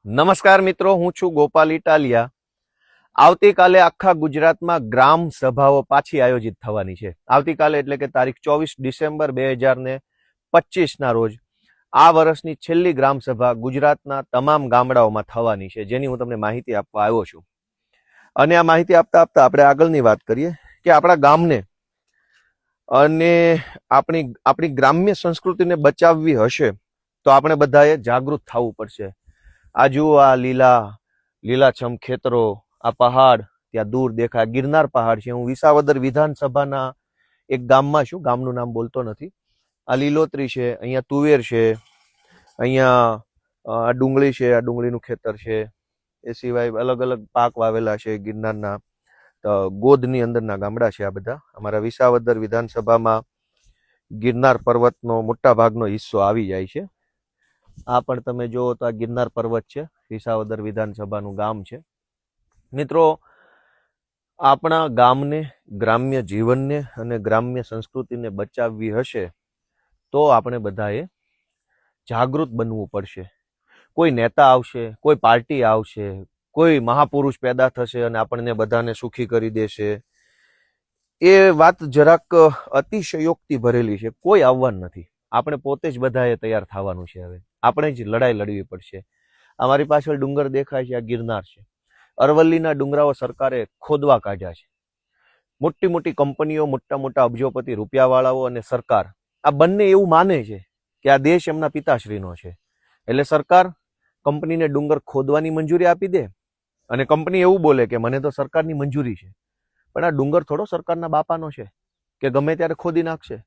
નમસ્કાર મિત્રો, હું છું ગોપાલ ઇટાલિયા. આવતીકાલે આખા ગુજરાતમાં ગ્રામ સભાઓ પાછી આયોજિત થવાની છે. આવતીકાલે એટલે કે તારીખ 24 ડિસેમ્બર 2025 ના રોજ આ વર્ષની છેલ્લી ગ્રામ સભા ગુજરાતના તમામ ગામડાઓમાં થવાની છે, જેની હું તમને માહિતી આપવા આવ્યો છું. અને આ માહિતી આપતા આપતા આપણે આગળની વાત કરીએ કે આપણા ગામને અને આપણી ગ્રામ્ય સંસ્કૃતિને બચાવવી હશે તો આપણે બધાએ જાગૃત થવું પડશે. આ જુઓ, આ લીલાછમ ખેતરો, આ પહાડ ત્યાં દૂર દેખાય ગિરનાર પહાડ છે. હું વિસાવદર વિધાનસભાના એક ગામમાં છું, ગામનું નામ બોલતો નથી. આ લીલોતરી છે, અહીંયા તુવેર છે, અહીંયા આ ડુંગળી છે, આ ડુંગળીનું ખેતર છે. એ સિવાય અલગ અલગ પાક વાવેલા છે ગિરનારના. ગોદની અંદરના ગામડા છે આ બધા. અમારા વિસાવદર વિધાનસભામાં ગિરનાર પર્વતનો મોટા ભાગનો હિસ્સો આવી જાય છે. આ પણ તમે જુઓ તો આ ગિરનાર પર્વત છે, વિસાવદર વિધાનસભાનું ગામ છે. મિત્રો, આપણા ગામને, ગ્રામ્ય જીવનને અને ગ્રામ્ય સંસ્કૃતિને બચાવવી હશે તો આપણે બધાએ જાગૃત બનવું પડશે. કોઈ નેતા આવશે, કોઈ પાર્ટી આવશે, કોઈ મહાપુરુષ પેદા થશે અને આપણને બધાને સુખી કરી દેશે, એ વાત જરાક અતિશયોક્તિ ભરેલી છે. કોઈ આવવાનું નથી. આપણે પોતે જ બધાએ તૈયાર થવાનું છે. હવે આપણે જ લડાઈ લડવી પડશે. અમારી પાછળ ડુંગર દેખાય છે, આ ગિરનાર છે. અરવલ્લીના ડુંગરાઓ સરકારે ખોદવા કાઢ્યા છે. મોટી મોટી કંપનીઓ, મોટા મોટા અબજોપતિ રૂપિયાવાળાઓ અને સરકાર, આ બંને એવું માને છે કે આ દેશ એમના પિતાશ્રીનો છે. એટલે સરકાર કંપનીને ડુંગર ખોદવાની મંજૂરી આપી દે અને કંપની એવું બોલે કે મને તો સરકારની મંજૂરી છે. પણ આ ડુંગર થોડો સરકારના બાપાનો છે કે ગમે ત્યારે ખોદી નાખશે.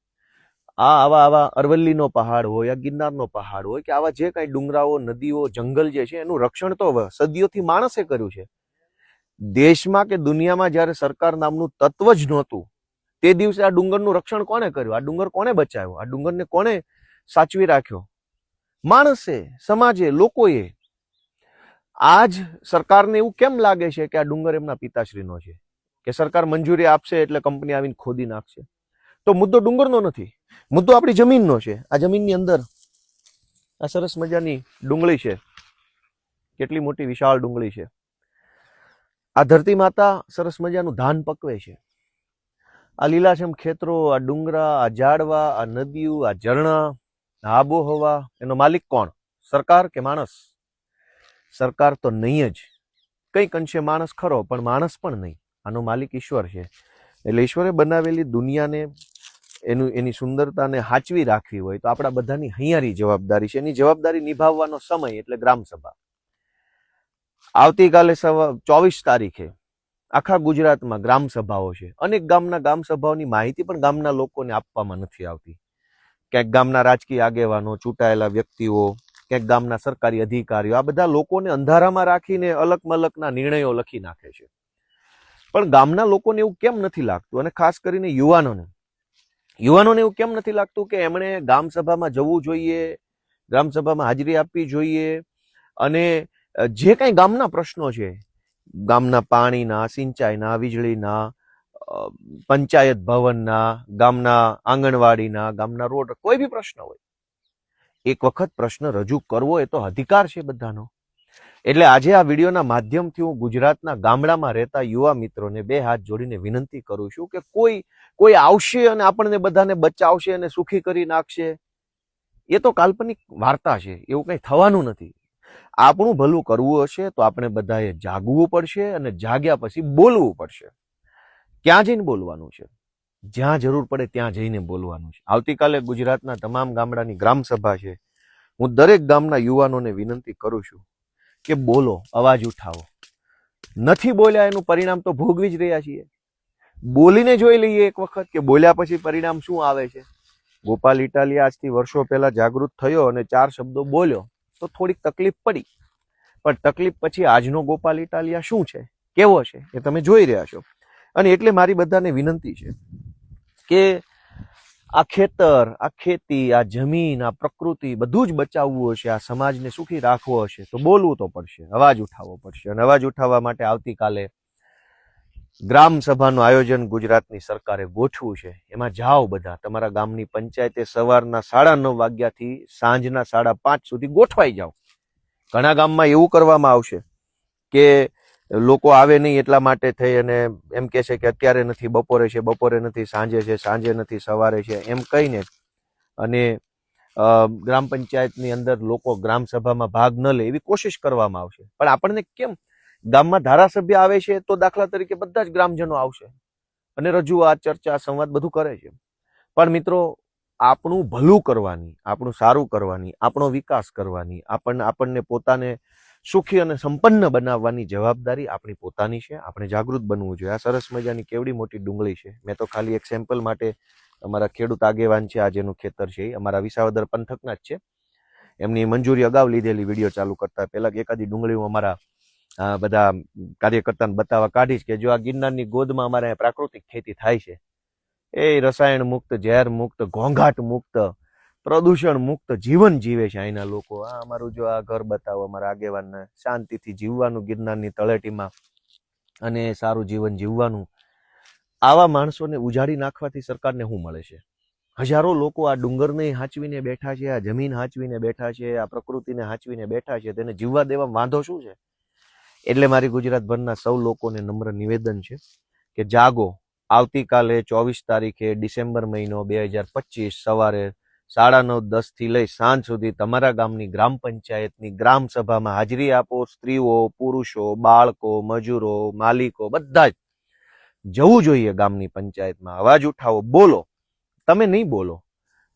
આવા અરવલ્લીનો પહાડ હોય, આ ગિરનારનો પહાડ હોય કે આવા જે કાંઈ ડુંગરાઓ, નદીઓ, જંગલ જે છે એનું રક્ષણ તો સદીઓથી માણસે કર્યું છે. દેશમાં કે દુનિયામાં જ્યારે સરકાર નામનું તત્વ જ નહોતું તે દિવસે આ ડુંગરનું રક્ષણ કોણે કર્યું? આ ડુંગર કોણે બચાવ્યો? આ ડુંગરને કોણે સાચવી રાખ્યો? માણસે, સમાજે, લોકોએ. આજ સરકારને એવું કેમ લાગે છે કે આ ડુંગર એમના પિતાશ્રીનો છે કે સરકાર મંજૂરી આપશે એટલે કંપની આવીને ખોદી નાખશે? તો મુદ્દો ડુંગરનો નથી, મુદ્દો આપણી જમીનનો છે. આ જમીનની અંદર આ સરસ મજાની ડુંગળી છે, કેટલી મોટી વિશાળ ડુંગળી છે. આ ધરતી માતા સરસ મજાનું ધાન પકવે છે. આ લીલાછમ ખેતરો, આ ડુંગરા, આ ઝાડવા, આ નદીઓ, આ ઝરણા, આબોહવા, એનો માલિક કોણ? સરકાર કે માણસ? સરકાર તો નહીં જ. કંઈક અંશે માણસ ખરો, પણ માણસ પણ નહીં. આનો માલિક ઈશ્વર છે. એટલે ઈશ્વરે બનાવેલી દુનિયાને, એની સુંદરતાને સાચવી રાખવી હોય તો આપણા બધાની હૈયારી જવાબદારી છે. એની જવાબદારી નિભાવવાનો સમય એટલે ગ્રામ સભા. આવતીકાલે 24 તારીખે આખા ગુજરાતમાં ગ્રામ સભાઓ છે. અનેક ગામના ગ્રામ સભાઓની માહિતી પણ ગામના લોકોને આપવામાં નથી આવતી. ક્યાંક ગામના રાજકીય આગેવાનો, ચૂંટાયેલા વ્યક્તિઓ, ક્યાંક ગામના સરકારી અધિકારીઓ, આ બધા લોકોને અંધારામાં રાખીને અલગ મલકના નિર્ણયો લખી નાખે છે. પણ ગામના લોકોને એવું કેમ નથી લાગતું, અને ખાસ કરીને યુવાનોને એવું કેમ નથી લાગતું કે એમણે ગ્રામ સભામાં જવું જોઈએ, ગ્રામ સભામાં હાજરી આપવી જોઈએ અને જે કાંઈ ગામના પ્રશ્નો છે, ગામના પાણીના, સિંચાઈના, વીજળીના, પંચાયત ભવનના, ગામના આંગણવાડીના, ગામના રોડ, કોઈ બી પ્રશ્ન હોય, એક વખત પ્રશ્ન રજૂ કરવો એ તો અધિકાર છે બધાનો. એટલે આજે આ વિડીયોના માધ્યમથી હું ગુજરાતના ગામડામાં રહેતા યુવા મિત્રોને બે હાથ જોડીને વિનંતી કરું છું કે કોઈ આવશે અને આપણને બધાને બચાવશે અને સુખી કરી નાખશે, એ તો કાલ્પનિક વાર્તા છે. એવું કંઈ થવાનું નથી. આપણું ભલું કરવું હશે તો આપણે બધાએ જાગવું પડશે અને જાગ્યા પછી બોલવું પડશે. ક્યાં જઈને બોલવાનું છે? જ્યાં જરૂર પડે ત્યાં જઈને બોલવાનું છે. આવતીકાલે ગુજરાતના તમામ ગામડાની ગ્રામ સભા છે. હું દરેક ગામના યુવાનોને વિનંતી કરું છું કે બોલો, અવાજ ઉઠાવો. નથી બોલ્યા એનું પરિણામ તો ભોગવી જ રહ્યા છીએ. બોલીને જોઈ લઈએ એક વખત કે બોલ્યા પછી પરિણામ શું આવે છે. ગોપાલ ઇટાલિયા આજથી વર્ષો પહેલા જાગૃત થયો અને 4 શબ્દો બોલ્યો તો થોડીક તકલીફ પડી, પણ તકલીફ પછી આજનો ગોપાલ ઇટાલિયા શું છે, કેવો છે, એ તમે જોઈ રહ્યા છો. અને એટલે મારી બધાને વિનંતી છે કે આ ખેતર, આ ખેતી, આ જમીન, આ પ્રકૃતિ બધું જ બચાવવું હશે, આ સમાજને સુખી રાખવો હશે તો બોલવું તો પડશે, અવાજ ઉઠાવવો પડશે. અને અવાજ ઉઠાવવા માટે આવતીકાલે ગ્રામ સભાનું આયોજન ગુજરાતની સરકારે ગોઠવું છે. એમાં જાઓ બધા. તમારા ગામની પંચાયતે સવારના 9:30 વાગ્યાથી સાંજના 5:30 સુધી ગોઠવાઈ જાઓ. ઘણા ગામમાં એવું કરવામાં આવશે કે લોકો આવે નહીં એટલા માટે થઈ અને એમ કહે છે કે અત્યારે નથી, બપોરે છે, બપોરે નથી, સાંજે છે, સાંજે નથી, સવારે છે, એમ કહીને અને ગ્રામ પંચાયતની અંદર લોકો ગ્રામ સભામાં ભાગ ન લે એવી કોશિશ કરવામાં આવશે. પણ આપણને કેમ ગામમાં ધારાસભ્ય આવે છે તો દાખલા તરીકે બધા જ ગ્રામજનો આવશે અને રજૂઆત, ચર્ચા, સંવાદ બધું કરે છે. પણ મિત્રો, આપણું ભલું કરવાની, આપણું સારું કરવાની, આપણો વિકાસ કરવાની, આપણને પોતાને સુખી અને સંપન્ન બનાવવાની જવાબદારી આપણી પોતાની છે. આપણે જાગૃત બનવું જોઈએ. આ સરસ મજાની કેવડી મોટી ડુંગળી છે. મેં તો ખાલી એક સેમ્પલ માટે અમારા ખેડૂત આગેવાન છે, આ જેનું ખેતર છે, અમારા વિસાવદર પંથકના જ છે, એમની મંજૂરી અગાઉ લીધેલી વિડીયો ચાલુ કરતા પહેલા એકાદી ડુંગળી હું અમારા બધા કાર્યકર્તાને બતાવવા કાઢીશ કે જો આ ગિરનારની ગોદમાં અમારે પ્રાકૃતિક ખેતી થાય છે, એ રસાયણ મુક્ત, ઝેર મુક્ત, ઘોંઘાટ મુક્ત, પ્રદૂષણ મુક્ત જીવન જીવે છે અહીંના લોકો. આ અમારું જો આ ઘર બતાવો અમારા આગેવાનને, શાંતિથી જીવવાનું ગિરનારની તળેટીમાં અને સારું જીવન જીવવાનું. આવા માણસોને ઉજાડી નાખવાથી સરકારને શું મળે છે? હજારો લોકો આ ડુંગરને હાચવીને બેઠા છે, આ જમીન હાચવીને બેઠા છે, આ પ્રકૃતિને હાચવીને બેઠા છે, તેને જીવવા દેવા વાંધો શું છે? એટલે મારી ગુજરાતભરના સૌ લોકોને નમ્ર નિવેદન છે કે જાગો. આવતીકાલે 24 તારીખે ડિસેમ્બર મહિનો 2025 સવારે 9:30 થી લઈ સાંજ સુધી તમારા ગામની ગ્રામ પંચાયતની ગ્રામ સભામાં હાજરી આપો. સ્ત્રીઓ, પુરુષો, બાળકો, મજૂરો, માલિકો બધા જ જવું જોઈએ ગામની પંચાયતમાં. અવાજ ઉઠાવો, બોલો. તમે નહીં બોલો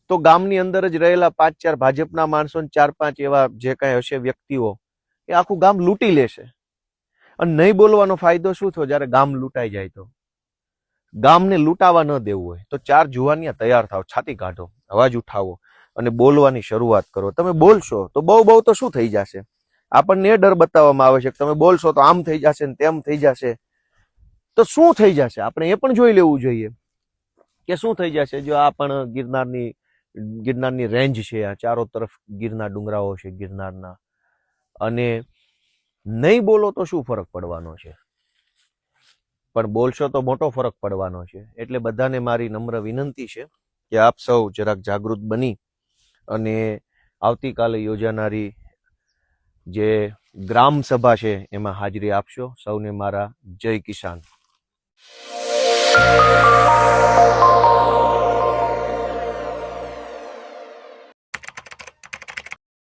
તો ગામની અંદર જ રહેલા 5-4 ભાજપના માણસો, 4-5 એવા જે કાંઈ હશે વ્યક્તિઓ, એ આખું ગામ લૂંટી લેશે. અને નહીં બોલવાનો ફાયદો શું થયો? જ્યારે ગામ લૂંટાઈ જાય તો ગામને લૂંટાવા ન દેવું હોય તો 4 જુવાનિયા તૈયાર થાવ, છાતી કાઢો, અવાજ ઉઠાવો અને બોલવાની શરૂઆત કરો. તમે બોલશો તો બહુ તો શું થઈ જશે? આપણને એ ડર બતાવવામાં આવે છે કે તમે બોલશો તો આમ થઈ જશે ને તેમ થઈ જશે. તો શું થઈ જશે? આપણે એ પણ જોઈ લેવું જોઈએ કે શું થઈ જશે. જો આ પણ ગિરનારની રેન્જ છે, આ ચારો તરફ ગીરના ડુંગરાઓ છે ગિરનારના, અને નહીં બોલો તો શું ફરક પડવાનો છે? પણ બોલશો તો મોટો ફરક પડવાનો છે. એટલે બધાને મારી નમ્ર વિનંતી છે કે આપ સૌ જરાક જાગૃત બની અને આવતીકાલે યોજાનારી જે ગ્રામ સભા છે એમાં હાજરી આપશો. સૌને મારા જય કિસાન.